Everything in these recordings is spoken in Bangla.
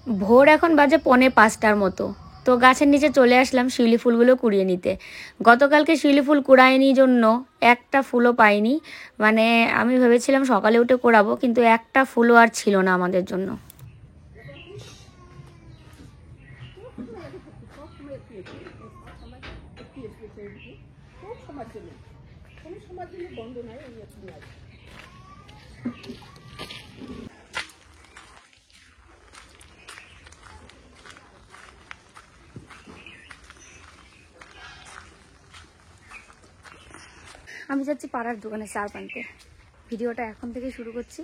ভোর এখন বাজে 4:45টার মতো। তো গাছের নিচে চলে আসলাম শিউলি ফুলগুলো কুড়িয়ে নিতে। গতকালকে শিউলি ফুল কুড়াইনি জন্য একটা ফুলও পাইনি, মানে আমি ভেবেছিলাম সকালে উঠে কুড়াবো, কিন্তু একটা ফুলও আর ছিল না আমাদের জন্য। আমি যাচ্ছি পাড়ার দোকানে চা আনতে। ভিডিওটা এখন থেকে শুরু করছি।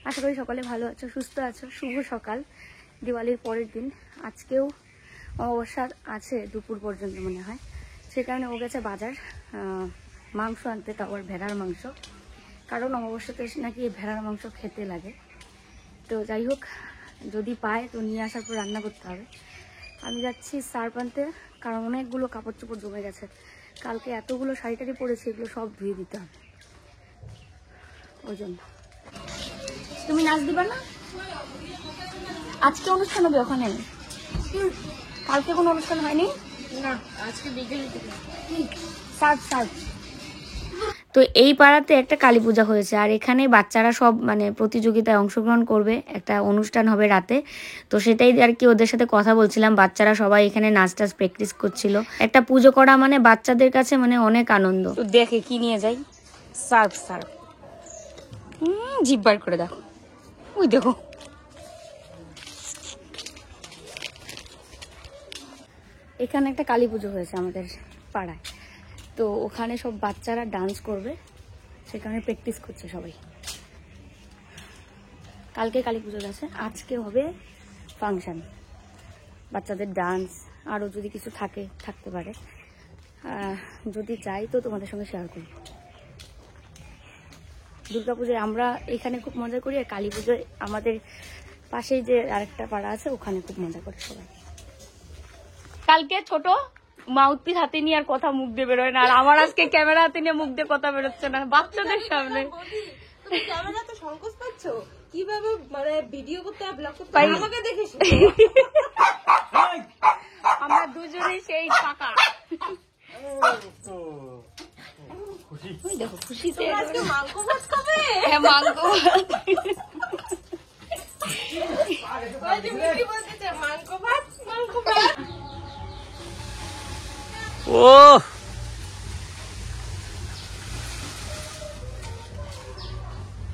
আশা করি সকলে ভালো আছো, সুস্থ আছো। শুভ সকাল, দিওয়ালির পরের দিন। আজকেও অমাবস্যা আছে দুপুর পর্যন্ত মনে হয়, সে কারণে ও গেছে বাজার মাংস আনতে, তাও আর ভেড়ার মাংস, কারণ অমাবস্যাতে নাকি ভেড়ার মাংস খেতে লাগে। তো যাই হোক, যদি পায় তো নিয়ে আসার পর রান্না করতে হবে। আমি যাচ্ছি সার্ফ আনতে, কারণ অনেকগুলো কাপড় চোপড় জমে গেছে। কালকে এতগুলো শাড়ি টাড়ি পরেছি, এগুলো সব ধুয়ে দিতে হবে, ওই জন্য। তুমি নাচ দিবা না? আজকে অনুষ্ঠান হবে ওখানে? কালকে কোনো অনুষ্ঠান হয়নি না, আজকে বিকেলে সার্ফ সার্ফ। তো এই পাড়াতে একটা কালী পূজা হয়েছে, আর এখানে বাচ্চারা সব মানে প্রতিযোগিতায় অংশগ্রহণ করবে, একটা অনুষ্ঠান হবে রাতে। তো সেটাই আর কি ওদের সাথে কথা বলছিলাম। বাচ্চারা সবাই এখানে নাচ টাচ প্র্যাকটিস করছিল। একটা পুজো করা মানে বাচ্চাদের কাছে মানে অনেক আনন্দ। তো দেখে কি নিয়ে যাই, সার্ফ সার্ফ। জিভ বার করে দেখো, ওই দেখো। এখানে একটা কালী পুজো হয়েছে আমাদের পাড়ায়, তো ওখানে সব বাচ্চারা ডান্স করবে, সেখানে প্র্যাকটিস করছে সবাই। কালকে কালী পুজো গেছে, আজকে হবে ফাংশন, বাচ্চাদের ডান্স, আরও যদি কিছু থাকতে পারে। যদি চাই তো তোমাদের সঙ্গে শেয়ার করি। দুর্গাপুজোয় আমরা এখানে খুব মজা করি, আর কালী পুজোয় আমাদের পাশেই যে আরেকটা পাড়া আছে ওখানে খুব মজা করে সবাই। কালকে ছোট মাউথপিস হাতে নিয়ে আর কথা মুখ দিয়ে বেরোয় না, আর আমার আজকে ক্যামেরা হাতে নিয়ে মুখ দিয়ে কথা বেরোচ্ছে না বাচ্চাদের সামনে। ক্যামেরা তো সংকোচ পাচ্ছ কিভাবে, মানে ভিডিও করতে আর ব্লগ করতে আমাকে দেখিস। আমরা দুজনেই সেই পাকা। ওই দেখো খুশিতে আজকে মাংস ভাত খাবে। হ্যাঁ, মাংস মাংস ভাত, মাংস ভাত। ও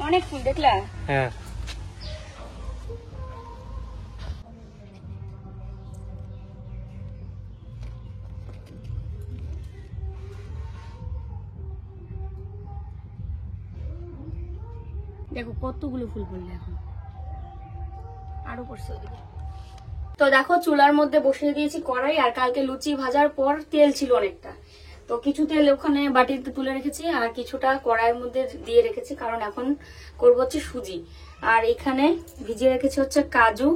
অনেক ফুল দেখলা? হ্যাঁ, দেখো কতগুলো ফুল পড়লে, এখন আরো পড়ছে ওদিকে। তো দেখো চুলার মধ্যে বসিয়ে দিয়েছি কড়াই, আর কালকে লুচি ভাজার পর তেল ছিল অনেকটা, তো কিছু তেল ওখানে বাটিতে তুলে রেখেছি, আর কিছুটা কড়াইয়ের মধ্যে দিয়ে রেখেছি, কারণ এখন করবো হচ্ছে সুজি। আর এখানে ভিজিয়ে রেখেছি হচ্ছে কাজু,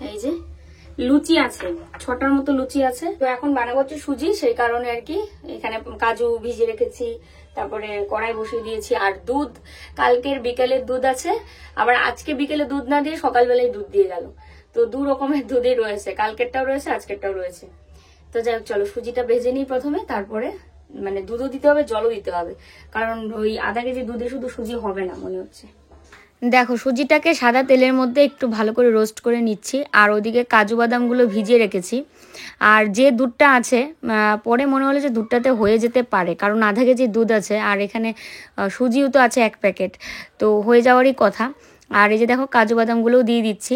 এই যে লুচি আছে 6টার মতো লুচি আছে। তো এখন বানাবো হচ্ছে সুজি, সেই কারণে আর কি এখানে কাজু ভিজিয়ে রেখেছি, তারপরে কড়াই বসিয়ে দিয়েছি। আর দুধ, কালকের বিকেলের দুধ আছে, আবার আজকে বিকেলে দুধ না দিয়ে সকালবেলায় দুধ দিয়ে গেল। তো 2 রকমের দুধই রয়েছে, কালকেরটাও রয়েছে আজকেরটাও রয়েছে। তো যাই হোক, চলো সুজিটা ভেজে নিই প্রথমে, তারপরে মানে দুধও দিতে হবে, জলও দিতে হবে, কারণ ওই আধা কেজি দুধে শুধু সুজি হবে না মনে হচ্ছে। দেখো সুজিটাকে সাদা তেলের মধ্যে একটু ভালো করে রোস্ট করে নিচ্ছি, আর ওদিকে কাজু বাদামগুলো ভিজিয়ে রেখেছি। আর যে দুধটা আছে, পরে মনে হলো যে দুধটাতে হয়ে যেতে পারে, কারণ আধা কেজি দুধ আছে, আর এখানে সুজিও তো আছে 1 প্যাকেট, তো হয়ে যাওয়ারই কথা। আর এই যে দেখো কাজু বাদামগুলোও দিয়ে দিচ্ছি,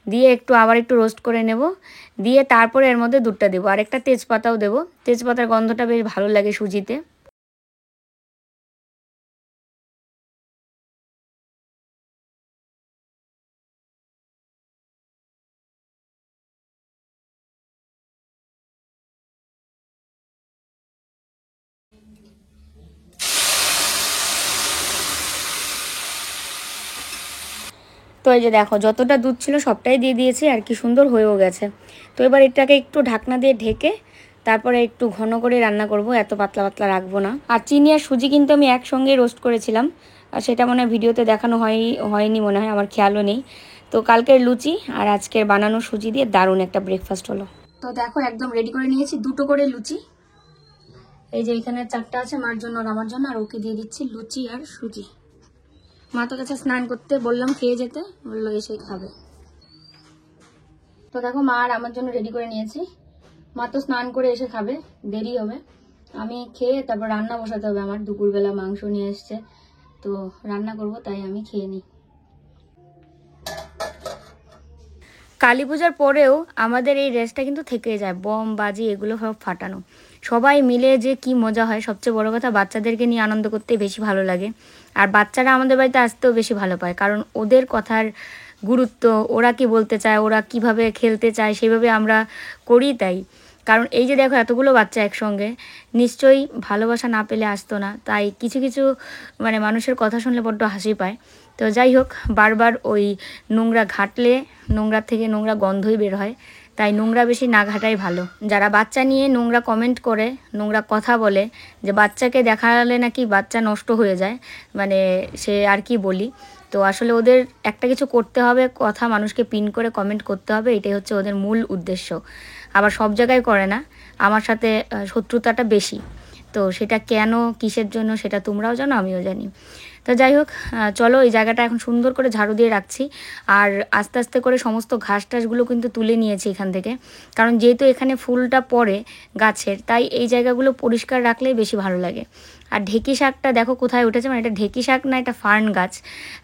দিয়ে আবার একটু রোস্ট করে নেব, দিয়ে তারপরে এর মধ্যে দুধটা দেবো, আর একটা তেজপাতাও দেবো, তেজপাতার গন্ধটা বেশ ভালো লাগে সুজিতে। তো এই যে দেখো যতটা দুধ ছিল সবটাই দিয়ে দিয়েছি, আর কি সুন্দর হয়েও গেছে। তো এবার এটাকে একটু ঢাকনা দিয়ে ঢেকে তারপরে একটু ঘন করে রান্না করব, এত পাতলা পাতলা রাখবো না। আর চিনি আর সুজি কিন্তু আমি একসঙ্গে রোস্ট করেছিলাম, আর সেটা মনে হয় ভিডিওতে দেখানো হয়নি মনে হয়, আমার খেয়ালও নেই। তো কালকের লুচি আর আজকের বানানো সুজি দিয়ে দারুণ একটা ব্রেকফাস্ট হলো। তো দেখো একদম রেডি করে নিয়েছি 2টো করে লুচি। এই যে এখানে 4টা আছে মার জন্য আর আমার জন্য, আর ওকে দিয়ে দিচ্ছি লুচি আর সুজি। মা তো কাছে স্নান করতে বললাম, খেয়ে যেতে বললো এসে খাবে। তো দেখো মা আর আমার জন্য রেডি করে নিয়েছি। মা তো স্নান করে এসে খাবে, দেরি হবে। আমি খেয়ে তারপর রান্না বসাতে হবে আমার। দুপুরবেলা মাংস নিয়ে এসছে, তো রান্না করব, তাই আমি খেয়ে নিই। কালী পূজার পরেও আমাদের এই রেসটা কিন্তু থেকেই যায়, বম বাজি এগুলো সব ফাটানো। সবাই মিলে যে কি মজা হয়, সবচেয়ে বড় কথা বাচ্চাদেরকে নিয়ে আনন্দ করতে বেশি ভালো লাগে। আর বাচ্চারা আমাদের বাড়িতে আসতেও বেশি ভালো পায়, কারণ ওদের কথার গুরুত্ব, ওরা কি বলতে চায়, ওরা কিভাবে খেলতে চায় সেভাবে আমরা করি। তাই কারণ এই যে দেখো এতগুলো বাচ্চা একসঙ্গে, নিশ্চয়ই ভালোবাসা না পেলে আসতো না। তাই কিছু কিছু মানে মানুষের কথা শুনলে বড্ড হাসি পায়। তো যাই হোক, বারবার ওই নোংরা ঘাটলে নোংরার থেকে নোংরা গন্ধই বের হয়, তাই নোংরা বেশি না ঘাটাই ভালো। যারা বাচ্চা নিয়ে নোংরা কমেন্ট করে, নোংরা কথা বলে, যে বাচ্চাকে দেখালে নাকি বাচ্চা নষ্ট হয়ে যায়, মানে সে আর কি বলি। তো আসলে ওদের একটা কিছু করতে হবে, কথা মানুষকে পিন করে কমেন্ট করতে হবে, এটাই হচ্ছে ওদের মূল উদ্দেশ্য। আবার সব জায়গায় করে না, আমার সাথে শত্রুতাটা বেশি। তো সেটা কেন, কিসের জন্য, সেটা তোমরাও জানো, আমিও জানি। তো যাই হোক, চলো এই জায়গাটা এখন সুন্দর করে ঝাড়ু দিয়ে রাখছি। আর আস্তে আস্তে করে সমস্ত ঘাস টাসগুলো কিন্তু তুলে নিয়েছি এখান থেকে, কারণ যেহেতু এখানে ফুলটা পড়ে গাছের, তাই এই জায়গাগুলো পরিষ্কার রাখলেই বেশি ভালো লাগে। আর ঢেকি শাকটা দেখো কোথায় উঠেছে, মানে এটা ঢেকি শাক না, এটা ফার্ন গাছ।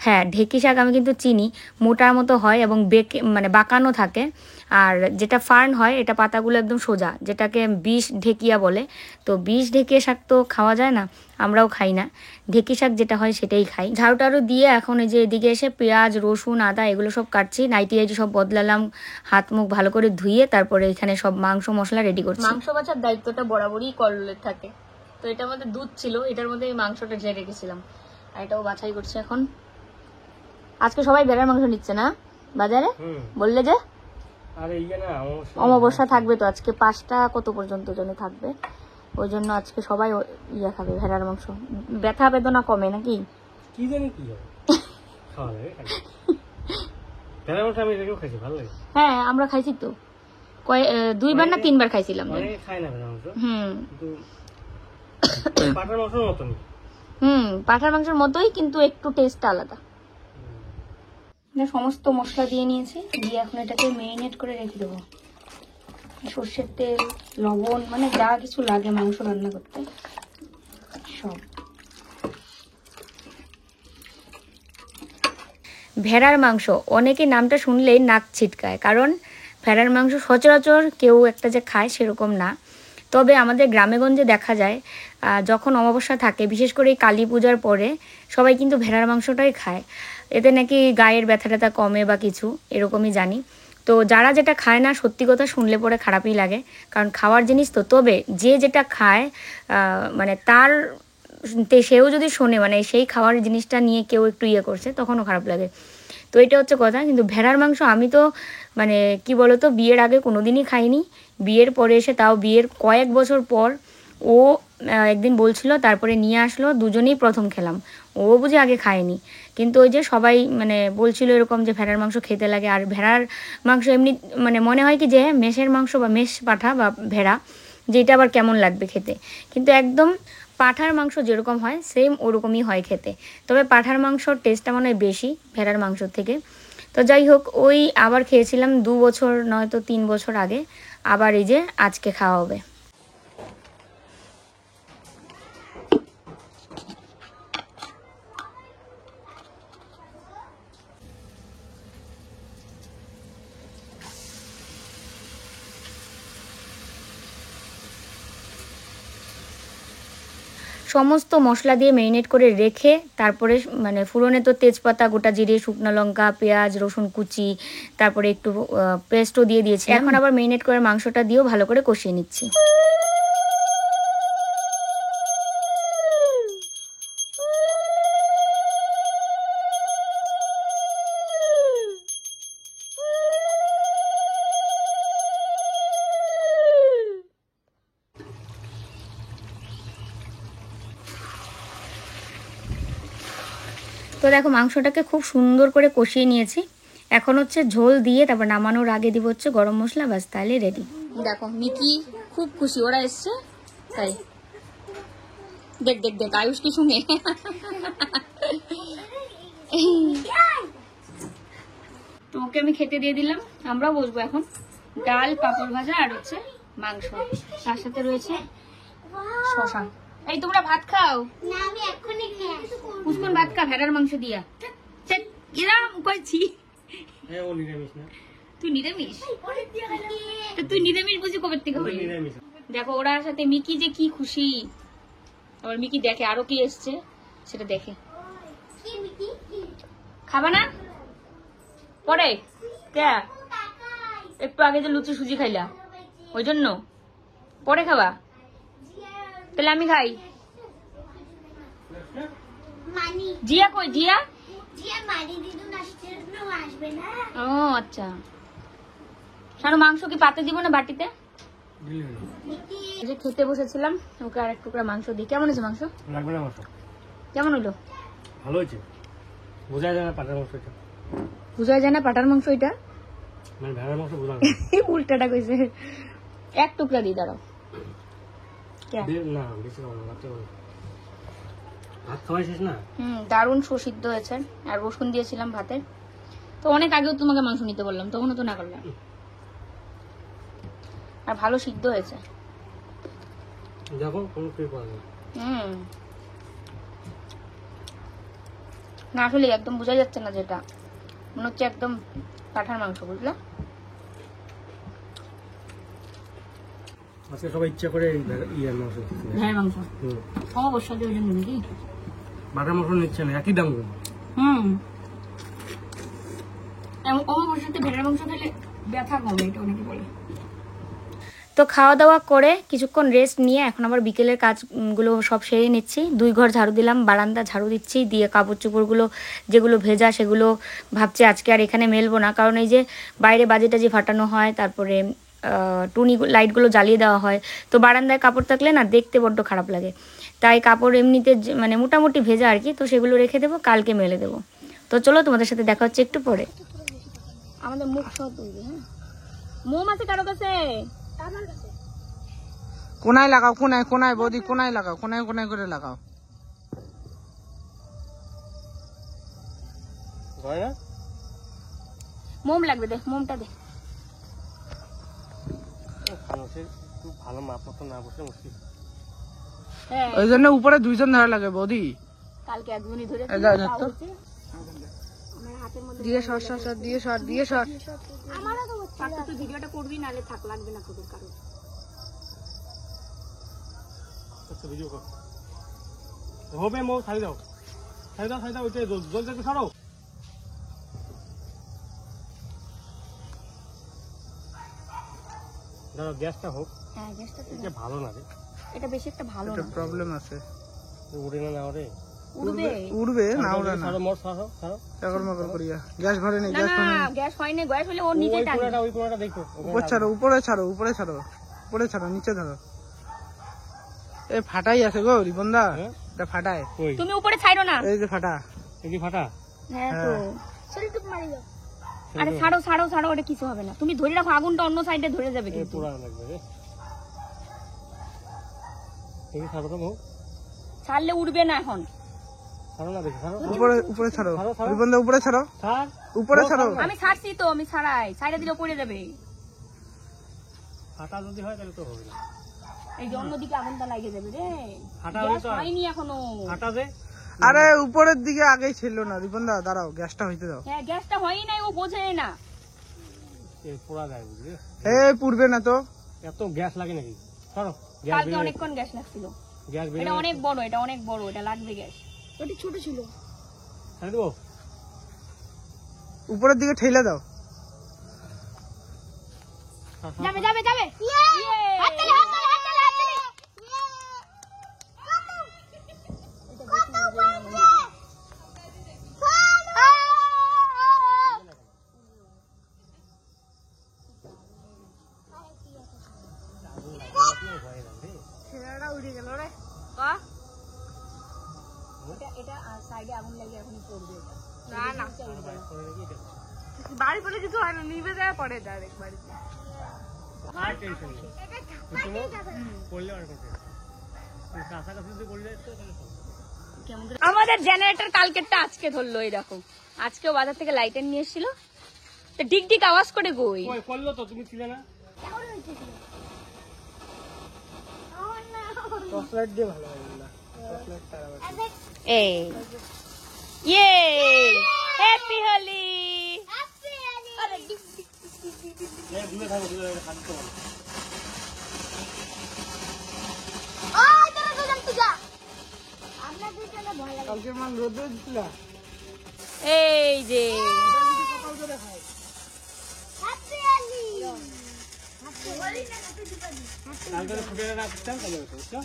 হ্যাঁ, ঢেকি শাক আমি কিন্তু চিনি, মোটার মতো হয় এবং মানে বাঁকানো থাকে। আর যেটা ফার্ন হয় এটা পাতাগুলো একদম সোজা, যেটাকে বিষ ঢেকিয়া বলে। তো বিষ ঢেকিয়া শাক তো খাওয়া যায় না, আমরাও খাই না। ঢেকি শাক যেটা হয় সেটাই খাই। ঝাড়ু টাড়ু দিয়ে এখন এই যে এদিকে এসে পেঁয়াজ, রসুন, আদা এগুলো সব কাটছি। নাইটি আইটি সব বদলালাম, হাত মুখ ভালো করে ধুয়ে তারপরে এখানে সব মাংস মশলা রেডি করছি। মাংস বাছার দায়িত্বটা বরাবরই কল্লোলের থাকে। তো এটার মধ্যে দুধ ছিল, এটার মধ্যে এই মাংসটা ঢেলে রেখেছিলাম, আর এটাও বাছাই করছি এখন। আজকে সবাই ভেড়ার মাংস নিচ্ছে না বাজারে, বললে যে অমাবস্যা থাকবে, তো আজকে 5টা কত পর্যন্ত যেন থাকবে, ওই জন্য আজকে সবাই ইয়া খাবে ভেড়ার মাংস। ব্যথা বেদনা কমে নাকি কি জানি কি হয় খাওয়া লাগে ভেড়ার মাংস আমি এটাকেও খাইছি, ভালো লাগে। হ্যাঁ আমরা খাইছি তো 2বার না 3বার খাইছিলাম। অনেকে খায় না ভেড়ার মাংস, কিন্তু পাঠার মাংসের মতনই। পাঠার মাংসের মতোই, কিন্তু একটু টেস্ট আলাদা। সমস্ত মশলা দিয়ে নিয়েছি, দিয়ে এখন এটাকে মেরিনেট করে রেখে দেবো। সর্ষের তেল, লবণ, মানে যা কিছু লাগে মাংস রান্না করতে সব। ভেড়ার মাংস অনেকে নামটা শুনলেই নাক ছিটকায়, কারণ ভেড়ার মাংস সচরাচর কেউ একটা যে খায় সেরকম না। তবে আমাদের গ্রামেগঞ্জে দেখা যায় যখন অমাবস্যা থাকে, বিশেষ করে এই কালী পূজার পরে সবাই কিন্তু ভেড়ার মাংসটাই খায়। এতে নাকি গায়ের ব্যথা ট্যাথা কমে বা কিছু এরকমই জানি। তো যারা যেটা খায় না, সত্যি কথা শুনলে পরে খারাপই লাগে, কারণ খাওয়ার জিনিস তো। তবে যে যেটা খায় মানে তার সেও যদি শোনে, মানে সেই খাওয়ার জিনিসটা নিয়ে কেউ একটু ইয়ে করছে, তখনও খারাপ লাগে। তো এটা হচ্ছে কথা। কিন্তু ভেড়ার মাংস আমি তো মানে কি বলতো, বিয়ের আগে কোনোদিনই খাইনি, বিয়ের পরে এসে, তাও বিয়ের কয়েক বছর পর ও একদিন বলছিল, তারপরে নিয়ে আসলো, দুজনেই প্রথম খেলাম। ও বুঝে আগে খায়নি, কিন্তু ওই যে সবাই মানে বলছিল এরকম যে ভেড়ার মাংস খেতে লাগে। আর ভেড়ার মাংস এমনি মানে মনে হয় কি যে মেষের মাংস বা মেষ পাঠা বা ভেড়া, যেটা আবার কেমন লাগবে খেতে, কিন্তু একদম পাঠার মাংস যেরকম হয় সেম ওরকমই হয় খেতে। তবে পাঠার মাংসর টেস্টটা মনে হয় বেশি ভেড়ার মাংসর থেকে। তো যাই হোক, ওই আবার খেয়েছিলাম 2 বছর নয়তো 3 বছর আগে, আবার এই যে আজকে খাওয়া হবে। সমস্ত মশলা দিয়ে মেরিনেট করে রেখে তারপরে মানে ফুরনে তো তেজপাতা, গোটা জিরে, শুকনো লঙ্কা, পেঁয়াজ, রসুন কুচি, তারপরে একটু পেস্টও দিয়ে দিয়েছি। এখন আবার মেরিনেট করে মাংসটা দিয়েও ভালো করে কষিয়ে নিচ্ছি। তো দেখো মাংসটাকে খুব সুন্দর করে কষিয়ে নিয়েছি। এখন হচ্ছে ঝোল দিয়ে তারপর নামানোর আগে দিব হচ্ছে গরম মশলা, বাস তাহলে রেডি। দেখো মিকি খুব খুশি, ওরা এসছে তাই। দেখ দেখ দেখ আয়ুষ কি শুনে। তোমাকে আমি খেতে দিয়ে দিলাম, আমরাও বসবো এখন। ডাল, পাঁপড় ভাজা আর হচ্ছে মাংস, তার সাথে রয়েছে শশা। এই তোমরা ভাত খাও না আমি এক্ষুনি খেয়ে আসবো। পুষ্কন ভাত খা ভেড়ার মাংস দিয়া। এরম করছি। ও নিরামিষ না, তুই নিরামিষ? তো তুই নিরামিষ বুঝি কবে থেকে হলি? নিরামিষ। দেখো ওরার সাথে মিকি যে কি খুশি। আবার মিকি দেখে আরো কি এসছে সেটা দেখে। কি মিকি কি খাবা না পরে? কে একটু আগে যে লুচি সুজি খাইলা ওই জন্য পরে খাবা? তাহলে আমি খাই। মানি জিয়া কই? জিয়া জিয়া মানি দিদুন আসছে না, আসবে না। ও আচ্ছা। সারো মাংস কি পাতে দিব না বাটিতে? মিকি এই যে খেতে বসেছিলাম, ওকে আর এক টুকরা মাংস দিই। কেমন হয়েছে মাংস? লাগবে না মাংস? কেমন হইলো? ভালো হয়েছে, বোঝা যায় না পাটার মাংস এটা, বুঝা যায় না পাটার মাংস এটা? মানে ভেড়ার মাংস বোঝা যায় উল্টাটা কইছে। এক টুকরা দিই দাঁড়াও। না। বেশি খাবো না, রাত্রে খাবো। ভাত খাওয়াই শেষ না। দারুণ সুসিদ্ধ হয়েছে, আর রসুন দিয়েছিলাম ভাতে। তো অনেক আগেও তোমাকে মাংস নিতে বললাম, তখনও তো না করলাম। আর ভালো সিদ্ধ হয়েছে। দেখো কোনো কিছু পাওয়া যায় না আসলে একদম বোঝা যাচ্ছে না, যেটা মনে হচ্ছে একদম পাঠার মাংস, বুঝলা? আজকে সবাই ইচ্ছা করে ইয়ার মাংস, ভেড়ার মাংস অবশ্যই ওই জন্য নাকি বাটার মাংস নিচ্ছে না, একই দাম। অবশ্যই ভেড়ার মাংস খেলে ব্যথা কমে, এটা অনেকে বলে। তো খাওয়া দাওয়া করে কিছুক্ষণ রেস্ট নিয়ে এখন আবার বিকেলের কাজগুলো সব সেরে নিচ্ছি। 2 ঘর ঝাড়ু দিলাম, বারান্দা ঝাড়ু দিচ্ছি, দিয়ে কাপড় চোপড়গুলো যেগুলো ভেজা সেগুলো ভাবছি আজকে আর এখানে মেলবো না, কারণ এই যে বাইরে বাজি টাজি ফাটানো হয়, তারপরে টুনি লাইটগুলো জ্বালিয়ে দেওয়া হয়, তো বারান্দায় কাপড় থাকলে না দেখতে বড্ড খারাপ লাগে। তাই কাপড় এমনিতে মানে মোটামুটি ভেজা আর কি, তো সেগুলো রেখে দেবো, কালকে মেলে দেবো। তো চলো তোমাদের সাথে দেখা হচ্ছে একটু পরে। আমাদের মুখ সহ তুলবে। হ্যাঁ, মোম আছে কারো কাছে? আমার কাছে কোনায় লাগাও, কোনায় কোনায় বৌদি, কোনায় লাগাও, কোনায় কোনায় করে লাগাও। মোম লাগবে, দে মোমটা দে। খুব ভালো মাপ মতো না বসে মুশকিল। হ্যাঁ, ওই জন্য উপরে 2 জন ধরা লাগে বৌদি। কালকে একজনই ধরে এই দাও, দাও তো। আমার হাতের মধ্যে দিয়ে সর সর সর, দিয়ে সর, দিয়ে সর। আমারও তো হচ্ছে পারতো তুই ভিডিওটা করবি, নালে থাক, লাগবে না তোদের কারো। আচ্ছা ভিডিও কর হবে, মো ছাড়ি দাও, ছাড়ি দাও, ছাড়ি দাও, ওইটা জল থেকে ছাড়ো। দাঁড়াও গ্যাসটা হোক। হ্যাঁ গ্যাসটা তো এটা ভালো না রে, এটা বেশি একটা ভালো একটা না। প্রবলেম আছে, উড়ে না রে। উড়বে উড়বে না, ওরা না। ছাড়ো মোর, ছাড়ো ছাড়ো। চাকর মাকর করিয়া গ্যাস ভরে নেই, না গ্যাস ভরে না, নেই। গ্যাস হয়নি, গ্যাস হলে ওর নিচে ওই টানবে। কোণাটা, ওই কোণাটা দেখো। উপর ছাড়ো, উপরে ছাড়ো, উপরে ছাড়ো, উপরে ছাড়ো, নিচে ধরো। এ ফাটাই আছে গো রিবন্দা, হ্যাঁ? এটা ফাটায়। ওই তুমি উপরে ছাইরো না। এই যে ফাটা। এই কি ফাটা? হ্যাঁ তো সেলটুক মারি দাও। আরে ছাড়ো ছাড়ো ছাড়ো, ওটা কিছু হবে না। তুমি ধরে রাখো, আগুনটা অন্য সাইডে ধরে যাবে এই কিন্তু। পোড়া লাগবে রে। এই ছাড়ো তো মো, ছাড়লে উড়বে না এখন। ছাড়ো না, দেখি ছাড়ো। উপরে উপরে ছাড়ো ছাড়ো, ছাড়ো। রিবন্দা, উপরে ছাড়ো, ছাড়, উপরে ছাড়ো। আমি ছাড়ছি তো, আমি ছাড়াই, সাইডে দিলে পড়ে যাবে। ফাটা যদি হয় তাহলে তো হবে না। এই যে অন্যদিকে আগুনটা লাগে যাবে রে। ফাটা গ্যাস হলে তো হয়নি এখনো। ফাটা যে আরে উপরের দিকে আগেই ছিল না রিবন্দা, দাঁড়াও গ্যাসটা হইতে দাও। হ্যাঁ গ্যাসটা হয়নি নাই, ও বোঝে না। এ পোড়া যায় বুঝলি, এ পুড়বে না তো। এত গ্যাস লাগে নাকি? ছাড়ো, গ্যাস কালকে বেরিয়ে অনেকক্ষণ গ্যাস লাগছিল। গ্যাস এটা বেরিয়ে অনেক বড়, এটা অনেক বড়, এটা লাগবে গ্যাস। ওটা ছোট ছিল। ছাড়ে দেবো। উপরের দিকে ঠেলে দাও। যাবে যাবে যাবে। হাততালি হাততালি হাততালি হাততালি। কত বলছে? ছেলেটা উঠে গেল রে। এটা সাইডে আগুন লাগে, এখনই পড়বে। না না, বাড়ি পরে কিছু হয় না, নিভে যায় পরে ডাইরেক্ট বাড়িতে। আর টেনশন নেই বুঝছো করলে আর করতে কাছাকাছি যদি করে যায় তো তাহলে সব। আমাদের জেনারেটর কালকেরটা আজকে ধরলো, এই দেখো আজকেও বাজার থেকে লাইটার নিয়ে এসেছিল, তো ডিক ডিক আওয়াজ করে গই। ওই করলো তো, তুমি ছিলে না? টর্চ লাইট দিয়ে ভালো হয় না, টর্চ লাইট তারা এই ইয়ে হ্যাপি হোলি। এই দূরে থাকো, দূরে থাকো, হাত তো ভালো। কালকের মাল রোদে দিছিলা? এই যে কালকে ফুটে না করতাম তাহলে হতো, বুঝছো?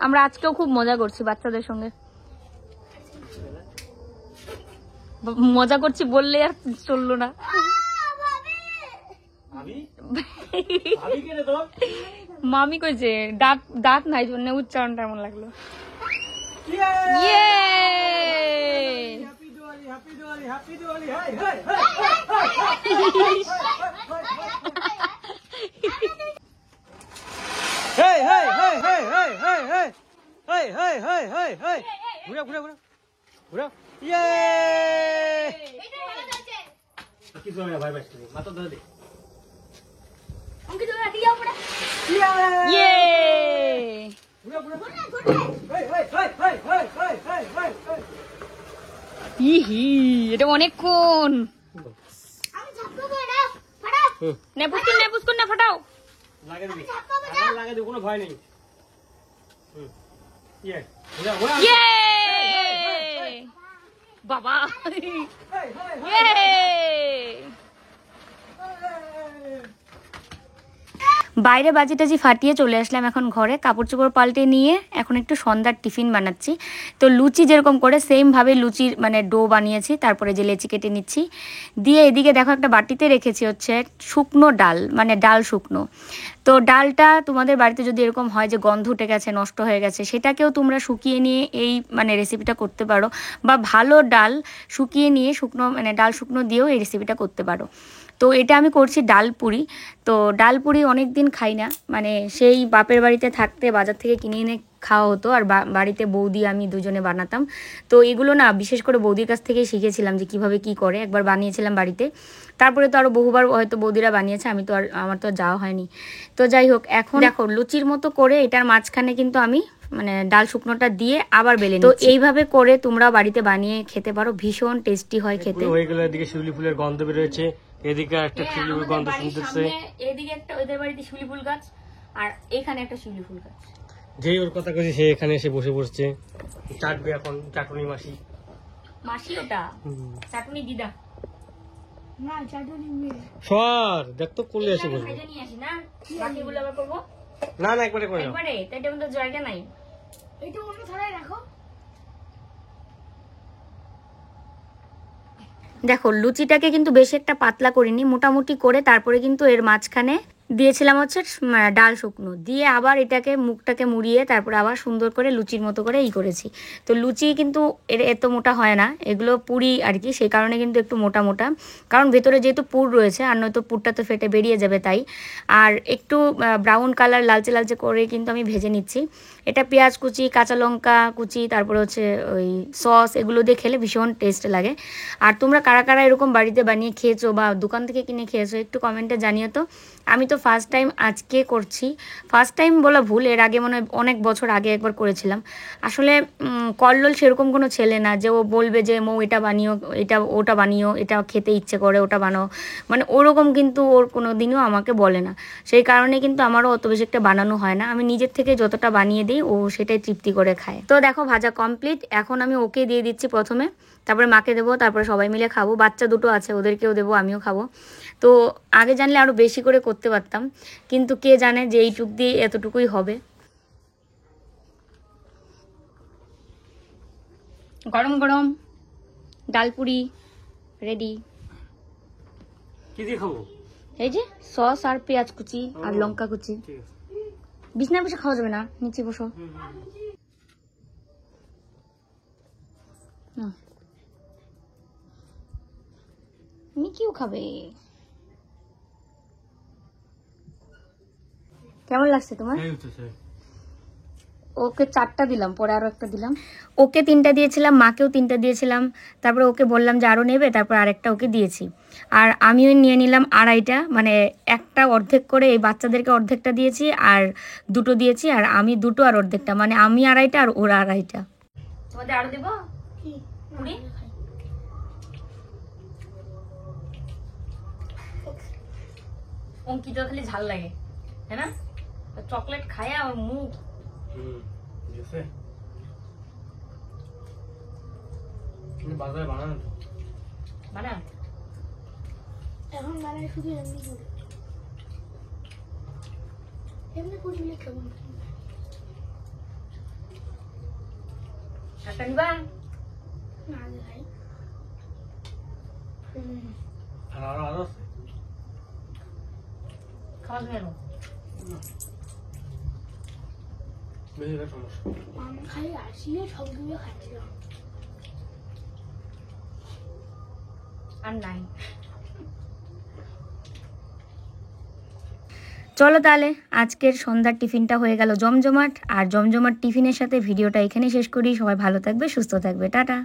আমরা আজকেও খুব মজা করছি বাচ্চাদের সঙ্গে। মজা করছি বললে আর চললো না। ভাবি ভাবি কে রে তোর? মামি কইছে দাঁত নাই জন্য উচ্চারণটা এমন লাগলো। ইয়ে happy Diwali, happy Diwali, happy Diwali, high হাই হাই হাই হাই হাই হাই হাই হাই হাই হাই হাই হাই হাই ঘুরা ঘুরা ঘুরা ঘুরা ইয়ে কি করে ভাই ভাই মাথা ধরে দে। ইয়ে ঘুরা ঘুরা হাই হাই হাই হাই হাই হাই হাই হাই হাই ইহি এটা অনেকক্ষণ। নেপুস্কুন না ফাটাও। লাগে দিবি, আবার লাগে দিবি, কোনো ভয় নেই। ইয়ে ঘুরা ঘুরা। ইয়ে বাবা ইয়ে বাইরে বাজি টাজি ফাটিয়ে চলে আসলাম এখন ঘরে, কাপড় চোপড় পাল্টে নিয়ে এখন একটু সন্ধ্যার টিফিন বানাচ্ছি। তো লুচি যেরকম করে সেমভাবে লুচির মানে ডো বানিয়েছি, তারপরে যে লেচি কেটে নিচ্ছি, দিয়ে এদিকে দেখো একটা বাটিতে রেখেছি হচ্ছে শুকনো ডাল, মানে ডাল শুকনো। তো ডালটা তোমাদের বাড়িতে যদি এরকম হয় যে গন্ধ উঠে গেছে, নষ্ট হয়ে গেছে, সেটাকেও তোমরা শুকিয়ে নিয়ে এই মানে রেসিপিটা করতে পারো, বা ভালো ডাল শুকিয়ে নিয়ে শুকনো মানে ডাল শুকনো দিয়েও এই রেসিপিটা করতে পারো। তো এটা আমি করছি ডাল পুরি। তো ডাল পুরি অনেক দিন খাই না, মানে সেই বাপের বাড়িতে থাকতে বাজার থেকে কিনে এনে খাওয়া হতো, আর বাড়িতে বৌদি আমি দুজনে বানাতাম। তো এগুলো না বিশেষ করে বৌদির কাছ থেকেই শিখেছিলাম যে কিভাবে কি করে, একবার বানিয়েছিলাম বাড়িতে, তারপরে তো আরও বহুবার হয়তো বৌদিরা বানিয়েছে, আমি তো আর আমার তো যাওয়া হয়নি। তো যাই হোক, এখন দেখো লুচির মতো করে এটার মাঝখানে কিন্তু আমি মানে ডাল শুকনোটা দিয়ে আবার বেলে নিচ্ছি। তো এইভাবে করে তোমরা বাড়িতে বানিয়ে খেতে পারো, ভীষণ টেস্টি হয় খেতে। হয়ে গেল, এদিকে শিউলি ফুলের গন্ধ বেরোচ্ছে, এদিকে একটা শিউলি ফুলের গন্ধ শুনতেছে, এদিকে একটা ওদের বাড়িতে শিউলি ফুল গাছ, আর এখানে একটা শিউলি ফুল গাছ। যেই ওর কথা কইছে সে এখানে এসে বসে পড়ছে, চাটবে এখন চাটুনি মাসি। মাসি ওটা চাটনি দিদা না চাটনি মেয়ে সর দেখ তো করলে এসে বসবে। ভেজে নিয়ে আসি না, বাকিগুলো আবার করবো না না একবারে করে নাও। একবারে, তাই এটা তো জায়গা নাই। এটা অন্য থালায় রাখো। দেখো লুচিটাকে কিন্তু বেশি একটা পাতলা করিনি, মোটামুটি করে তারপরে কিন্তু এর মাঝখানে দিয়েছিলাম হচ্ছে ডাল শুকনো দিয়ে, আবার এটাকে মুখটাকে মুড়িয়ে তারপরে আবার সুন্দর করে লুচির মতো করে করেছি। তো লুচি কিন্তু এত মোটা হয় না, এগুলো পুরি আর কি, সেই কারণে কিন্তু একটু মোটা মোটা, কারণ ভেতরে যেহেতু পুর রয়েছে, আর নয়তো পুরটা তো ফেটে বেরিয়ে যাবে তাই। আর একটু ব্রাউন কালার লালচে লালচে করে কিন্তু আমি ভেজে নিচ্ছি। এটা পেঁয়াজ কুচি, কাঁচা লঙ্কা কুচি, তারপরে হচ্ছে ওই সস, এগুলো দিয়ে খেলে ভীষণ টেস্ট লাগে। আর তোমরা কারা কারা এরকম বাড়িতে বানিয়ে খেয়েছো বা দোকান থেকে কিনে খেয়েছো একটু কমেন্টে জানিও তো। আমি তো ফার্স্ট টাইম আজকে করছি, ফার্স্ট টাইম বলা ভুল, এর আগে মনে হয় অনেক বছর আগে একবার করেছিলাম। আসলে কল্লোল সেরকম কোনো ছেলে না যে ও বলবে যে মৌ এটা বানিও, এটা ওটা বানিও, এটা খেতে ইচ্ছে করে ওটা বানাও, মানে ওরকম কিন্তু ওর কোনো দিনও আমাকে বলে না। সেই কারণে কিন্তু আমারও অত বেশি একটা বানানো হয় না, আমি নিজের থেকে যতটা বানিয়ে দিই ও সেটাই তৃপ্তি করে খায়। তো দেখো ভাজা কমপ্লিট, এখন আমি ওকে দিয়ে দিচ্ছি প্রথমে, তারপরে মাকে দেবো, তারপরে সবাই মিলে খাবো। বাচ্চা দুটো আছে, ওদেরকেও দেবো, আমিও খাবো। তো আগে জানলে আরও বেশি করে করতে পারতাম, কিন্তু কে জানে যে এইটুক দিয়ে এতটুকুই হবে। গরম গরম ডালপুরি রেডি। কি দিয়ে খাবো? এই যে সস আর পেঁয়াজ কুচি আর লঙ্কা কুচি। ঠিক আছে, বিছনায় বসে খাওয়া যাবে না, নিচে বসো। মিকিও খাবে। কেমন লাগছে তোমার? ওকে 4টা দিলাম, পরে আরো একটা দিলাম। ওকে 3টা দিয়েছিলাম, মাকেও 3টা দিয়েছিলাম, তারপরে ওকে বললাম যে আরো নেবে, তারপর আরেকটা ওকে দিয়েছি। আর আমিও নিয়ে নিলাম 2.5টা, মানে একটা অর্ধেক করে এই বাচ্চাদেরকে অর্ধেকটা দিয়েছি আর 2টো দিয়েছি, আর আমি 2টো আর অর্ধেকটা, মানে আমি 2.5টা আর ওরা 2.5টা। তোমাদের আরো দেবো? অঙ্কিত খালি ঝাল লাগে, হ্যাঁ না? চকলেট খায় আমার মুখ বাজারে বানানো তো বানা। এখন বানায় শুধু এমনি করে, এমনি করে দিলে কেমন? একটা নিবা? না রে ভাই, আর আরো আরো আছে খাওয়া গেল। বেশি করে সমস্যা। আমি খাই আসলে সবগুলো খাচ্ছিলাম। আর নাই। চলো তাহলে আজকের সন্ধ্যার টিফিনটা হয়ে গেল জমজমাট, আর জমজমাট টিফিনের সাথে ভিডিওটা এখানে শেষ করি। সবাই ভালো থাকবে, সুস্থ থাকবে, টাটা।